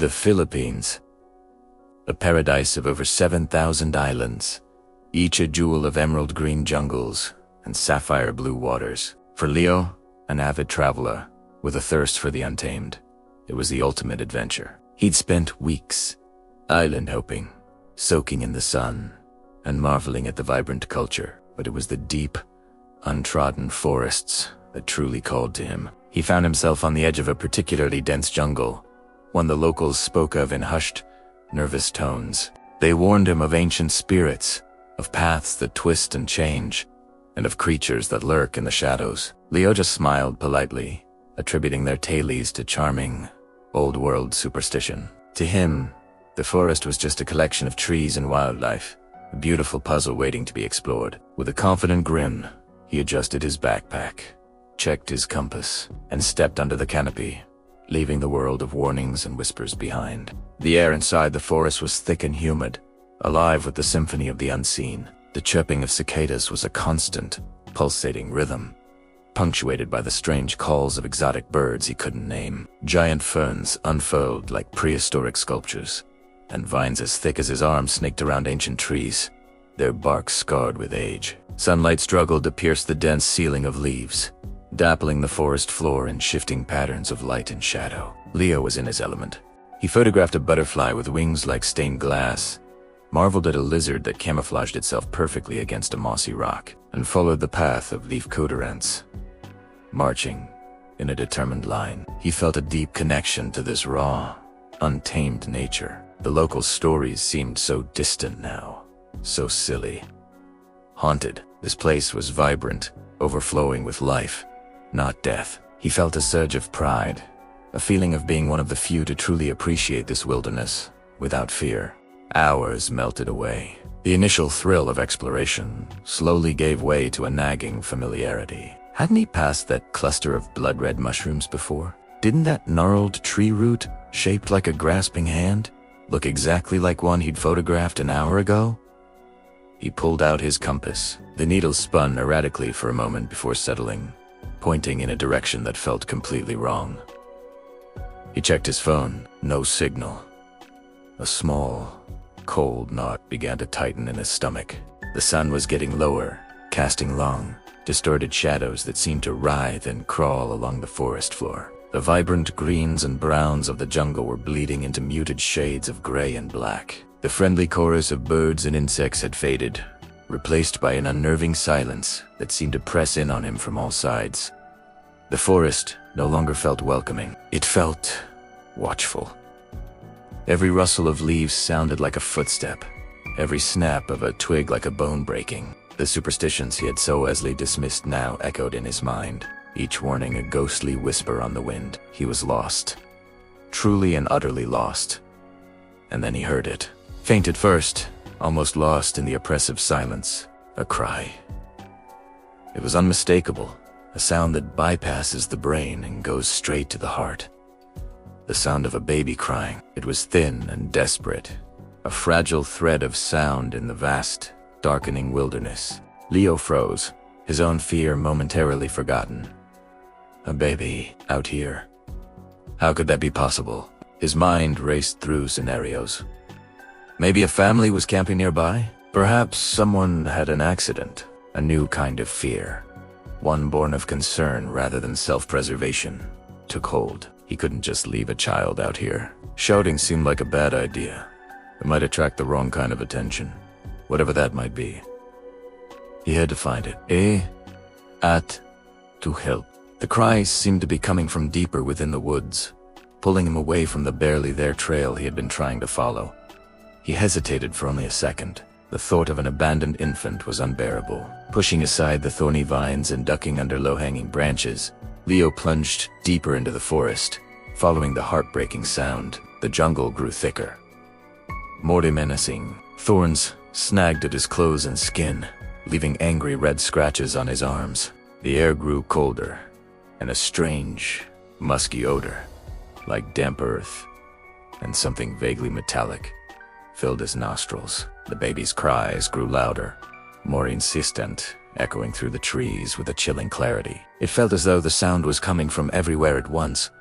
The Philippines, a paradise of over 7,000 islands, each a jewel of emerald green jungles and sapphire blue waters. For Leo, an avid traveler with a thirst for the untamed, it was the ultimate adventure. He'd spent weeks island hopping, soaking in the sun, and marveling at the vibrant culture, but it was the deep, untrodden forests that truly called to him. He found himself on the edge of a particularly dense jungle, one the locals spoke of in hushed, nervous tones. They warned him of ancient spirits, of paths that twist and change, and of creatures that lurk in the shadows. Leo just smiled politely, attributing their tales to charming, old-world superstition. To him, the forest was just a collection of trees and wildlife, a beautiful puzzle waiting to be explored. With a confident grin, he adjusted his backpack, checked his compass, and stepped under the canopy, leaving the world of warnings and whispers behind. The air inside the forest was thick and humid, alive with the symphony of the unseen. The chirping of cicadas was a constant, pulsating rhythm, punctuated by the strange calls of exotic birds he couldn't name. Giant ferns unfurled like prehistoric sculptures, and vines as thick as his arms snaked around ancient trees, their bark scarred with age. Sunlight struggled to pierce the dense ceiling of leaves, dappling the forest floor in shifting patterns of light and shadow. Leo was in his element. He photographed a butterfly with wings like stained glass, marveled at a lizard that camouflaged itself perfectly against a mossy rock, and followed the path of leaf-coated ants, marching in a determined line. He felt a deep connection to this raw, untamed nature. The local stories seemed so distant now, so silly. Haunted, this place was vibrant, overflowing with life, not death. He felt a surge of pride, a feeling of being one of the few to truly appreciate this wilderness without fear. Hours melted away. The initial thrill of exploration slowly gave way to a nagging familiarity. Hadn't he passed that cluster of blood-red mushrooms before? Didn't that gnarled tree root, shaped like a grasping hand, look exactly like one he'd photographed an hour ago? He pulled out his compass. The needle spun erratically for a moment before settling, pointing in a direction that felt completely wrong. He checked his phone. No signal. A small, cold knot began to tighten in his stomach. The sun was getting lower, casting long, distorted shadows that seemed to writhe and crawl along the forest floor. The vibrant greens and browns of the jungle were bleeding into muted shades of gray and black. The friendly chorus of birds and insects had faded, replaced by an unnerving silence that seemed to press in on him from all sides. The forest no longer felt welcoming. It felt watchful. Every rustle of leaves sounded like a footstep, every snap of a twig like a bone breaking. The superstitions he had so easily dismissed now echoed in his mind, each warning a ghostly whisper on the wind. He was lost. Truly and utterly lost. And then he heard it. Faint at first, almost lost in the oppressive silence. A cry. It was unmistakable, a sound that bypasses the brain and goes straight to the heart. The sound of a baby crying. It was thin and desperate, a fragile thread of sound in the vast, darkening wilderness. Leo froze, his own fear momentarily forgotten. A baby out here. How could that be possible? His mind raced through scenarios. Maybe a family was camping nearby? Perhaps someone had an accident. A new kind of fear, one born of concern rather than self-preservation, took hold. He couldn't just leave a child out here. Shouting seemed like a bad idea. It might attract the wrong kind of attention, whatever that might be. He had to find it. To help. The cries seemed to be coming from deeper within the woods, pulling him away from the barely there trail he had been trying to follow. He hesitated for only a second. The thought of an abandoned infant was unbearable. Pushing aside the thorny vines and ducking under low-hanging branches, Leo plunged deeper into the forest. Following the heartbreaking sound, the jungle grew thicker, more menacing. Thorns snagged at his clothes and skin, leaving angry red scratches on his arms. The air grew colder, and a strange, musky odor, like damp earth and something vaguely metallic, filled his nostrils. The baby's cries grew louder, more insistent, echoing through the trees with a chilling clarity. It felt as though the sound was coming from everywhere at once,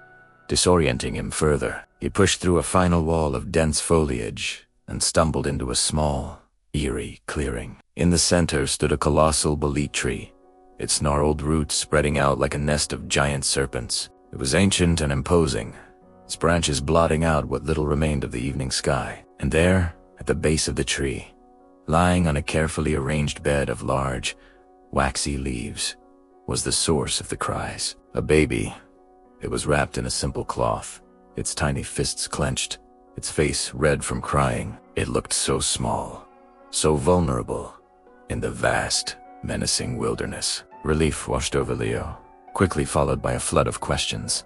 disorienting him further. He pushed through a final wall of dense foliage and stumbled into a small, eerie clearing. In the center stood a colossal bolete tree, its gnarled roots spreading out like a nest of giant serpents. It was ancient and imposing, its branches blotting out what little remained of the evening sky. And there, at the base of the tree, lying on a carefully arranged bed of large, waxy leaves, was the source of the cries. A baby. It was wrapped in a simple cloth, its tiny fists clenched, its face red from crying. It looked so small, so vulnerable, in the vast, menacing wilderness. Relief washed over Leo, quickly followed by a flood of questions.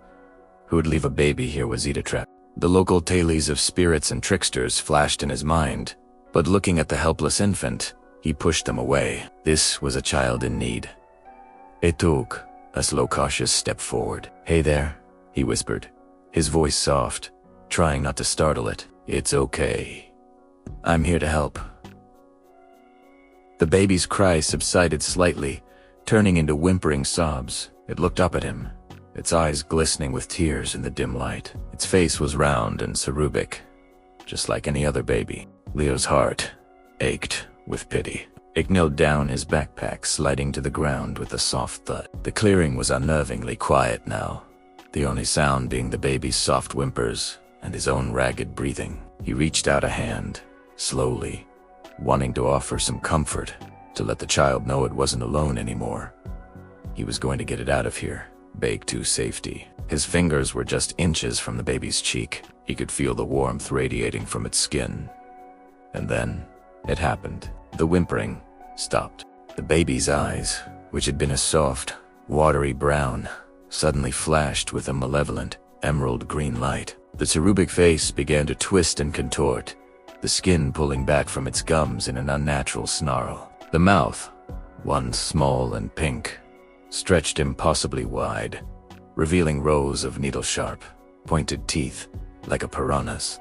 Who would leave a baby here? Was it a trap? The local tales of spirits and tricksters flashed in his mind, but looking at the helpless infant, he pushed them away. This was a child in need. It took a slow, cautious step forward. "Hey there," he whispered, his voice soft, trying not to startle it. "It's okay. I'm here to help." The baby's cry subsided slightly, turning into whimpering sobs. It looked up at him, its eyes glistening with tears in the dim light. Its face was round and cherubic, just like any other baby. Leo's heart ached with pity. It knelt down, his backpack sliding to the ground with a soft thud. The clearing was unnervingly quiet now, the only sound being the baby's soft whimpers and his own ragged breathing. He reached out a hand, slowly, wanting to offer some comfort, to let the child know it wasn't alone anymore. He was going to get it out of here, back to safety. His fingers were just inches from the baby's cheek. He could feel the warmth radiating from its skin. And then, it happened. The whimpering stopped. The baby's eyes, which had been a soft, watery brown, suddenly flashed with a malevolent, emerald green light. The cherubic face began to twist and contort, the skin pulling back from its gums in an unnatural snarl. The mouth, once small and pink, stretched impossibly wide, revealing rows of needle-sharp, pointed teeth, like a piranha's.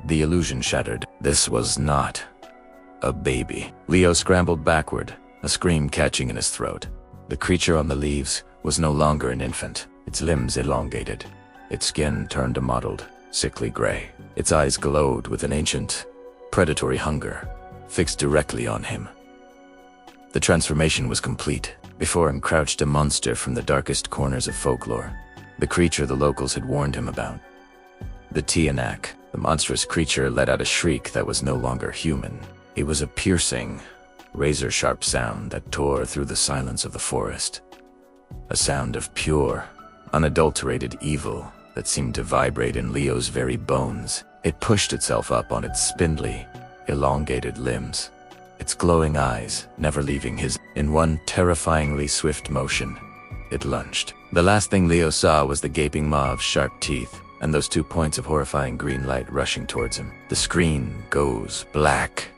The illusion shattered. This was not a baby. Leo scrambled backward, a scream catching in his throat. The creature on the leaves was no longer an infant, its limbs elongated, its skin turned a mottled, sickly gray. Its eyes glowed with an ancient, predatory hunger, fixed directly on him. The transformation was complete. Before him crouched a monster from the darkest corners of folklore, the creature the locals had warned him about. The Tianak. The monstrous creature let out a shriek that was no longer human. It was a piercing, razor-sharp sound that tore through the silence of the forest. A sound of pure, unadulterated evil that seemed to vibrate in Leo's very bones. It pushed itself up on its spindly, elongated limbs, its glowing eyes never leaving his. In one terrifyingly swift motion, it lunged. The last thing Leo saw was the gaping maw of sharp teeth, and those 2 points of horrifying green light rushing towards him. The screen goes black.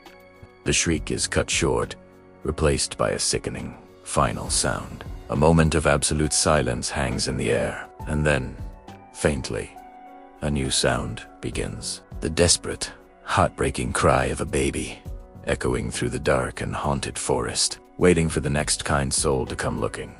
The shriek is cut short, replaced by a sickening, final sound. A moment of absolute silence hangs in the air, and then, faintly, a new sound begins. The desperate, heartbreaking cry of a baby, echoing through the dark and haunted forest, waiting for the next kind soul to come looking.